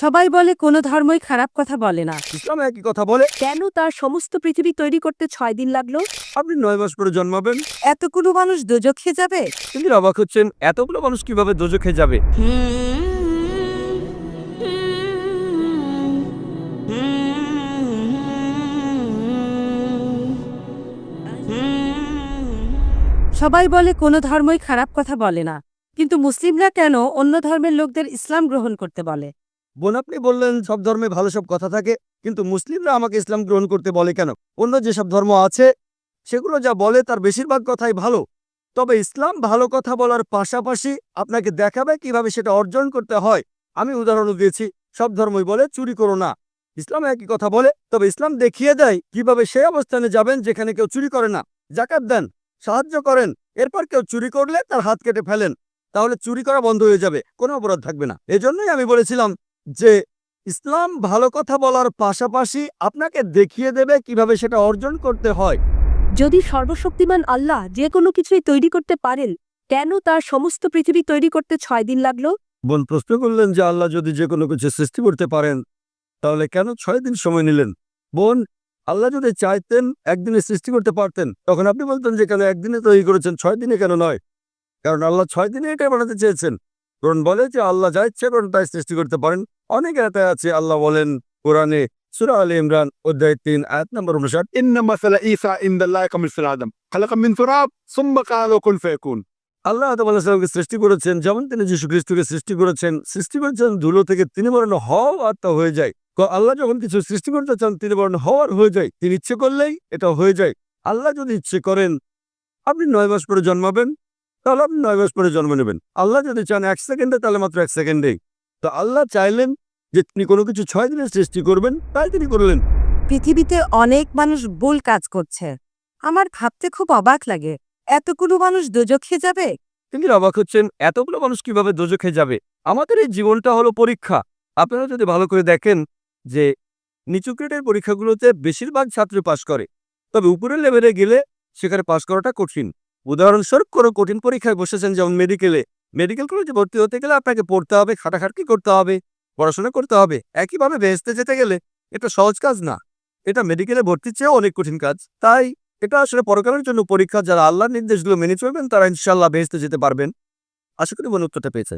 সবাই বলে কোনো ধর্মই খারাপ কথা বলে না, ইসলাম একই কথা বলে। কেন তার সমস্ত পৃথিবী তৈরি করতে 6 দিন লাগলো? আপনি 9 মাস পরে জন্মাবেন, এতগুলো মানুষ দোজখে যাবে? তিনি অবাক হচ্ছেন এতগুলো মানুষ কিভাবে দোজখে যাবে। সবাই বলে কোনো ধর্মই খারাপ কথা বলে না, কিন্তু মুসলিমরা কেন অন্য ধর্মের লোকদের ইসলাম গ্রহণ করতে বলে? বোন, আপনি বললেন সব ধর্মে ভালো সব কথা থাকে, কিন্তু মুসলিমরা আমাকে ইসলাম গ্রহণ করতে বলে কেন? অন্য যেসব ধর্ম আছে সেগুলো যা বলে তার বেশিরভাগ কথাই ভালো, তবে ইসলাম ভালো কথা বলার পাশাপাশি আপনাকে দেখাবে কিভাবে সেটা অর্জন করতে হয়। আমি উদাহরণ দিয়েছি, সব ধর্মই বলে চুরি করো না, ইসলাম একই কথা বলে, তবে ইসলাম দেখিয়ে দেয় কিভাবে সেই অবস্থানে যাবেন যেখানে কেউ চুরি করে না। জাকাত দেন, সাহায্য করেন, এরপর কেউ চুরি করলে তার হাত কেটে ফেলেন, তাহলে চুরি করা বন্ধ হয়ে যাবে, কোনো অপরাধ থাকবে না। এজন্যই আমি বলেছিলাম যে ইসলাম ভালো কথা বলার পাশাপাশি আপনাকে দেখিয়ে দেবে কিভাবে সেটা অর্জন করতে হয়। যদি সর্বশক্তিমান আল্লাহ যে কোনো কিছুই তৈরি করতে পারেন, কেন তার সমস্ত পৃথিবী তৈরি করতে 6 দিন লাগলো? বোন প্রশ্ন করলেন যে আল্লাহ যদি যে কোনো কিছু সৃষ্টি করতে পারেন তাহলে কেন 6 দিন সময় নিলেন? বোন, আল্লাহ যদি চাইতেন একদিনে সৃষ্টি করতে পারতেন, তখন আপনি বলতেন যে কেন একদিনে তৈরি করেছেন, 6 দিনে কেন নয়? কারণ আল্লাহ 6 দিনে এটাই বানাতে চেয়েছেন। কোরআন বলে যে আল্লাহ যা ইচ্ছে করেন তাই সৃষ্টি করতে পারেন। অনেক আয়াতে আছে, আল্লাহ বলেন কোরআনে সূরা আলে ইমরান অধ্যায় 3 আয়াত নম্বর 59, إن مثل عيسى عند الله كمثل آدم خلق من تراب ثم قال له كن فيكون। আল্লাহ আদম আলাইহিস সালামকে সৃষ্টি করেছেন যেমন তিনি যীশু খ্রিস্টকে সৃষ্টি করেছেন ধুলো থেকে, তিনি বলেন হও আর তা হয়ে যায়। আল্লাহ যখন কিছু সৃষ্টি করতে চান তিনি বলেন হওয়ার হয়ে যায়, তিনি ইচ্ছে করলেই এটা হয়ে যায়। আল্লাহ যদি ইচ্ছে করেন আপনি 9 মাস পরে জন্মাবেন, তাহলে আপনি 9 মাস পরে জন্ম নেবেন। আল্লাহ যদি চান 1 সেকেন্ডে, তাহলে মাত্র 1 সেকেন্ডেই। তো আল্লাহ চাইলেন যে তিনি কোনো কিছু 6 দিনে সৃষ্টি করবেন, তাই তিনি করলেন। পৃথিবীতে অনেক মানুষ ভুল কাজ করছে, আমার ভাবতে খুব অবাক লাগে, এতগুলো মানুষ দোজখে যাবে? তিনি অবাক হচ্ছেন এতগুলো মানুষ কিভাবে দোজখে যাবে। আমাদের এই জীবনটা হলো পরীক্ষা। আপনারা যদি ভালো করে দেখেন যে নিচু গ্রেডের পরীক্ষাগুলোতে বেশিরভাগ ছাত্র পাশ করে, তবে উপরের লেভেলে গেলে সেখানে পাশ করাটা কঠিন। উদাহরণস্বরূপ কোনো কঠিন পরীক্ষায় বসেছেন, যেমন মেডিকেল কলেজে ভর্তি হতে গেলে আপনাকে পড়তে হবে, খাটাখাটনি করতে হবে, পড়াশোনা করতে হবে। একইভাবে বেহেশতে যেতে গেলে এটা সহজ কাজ না, এটা মেডিকেলে ভর্তির চেয়েও অনেক কঠিন কাজ। তাই এটা আসলে পরকালের জন্য পরীক্ষা। যারা আল্লাহর নির্দেশগুলো মেনে চলবেন তারা ইনশাআল্লাহ বেহেশতে যেতে পারবেন। আশা করি বোন উত্তরটা পেয়েছে।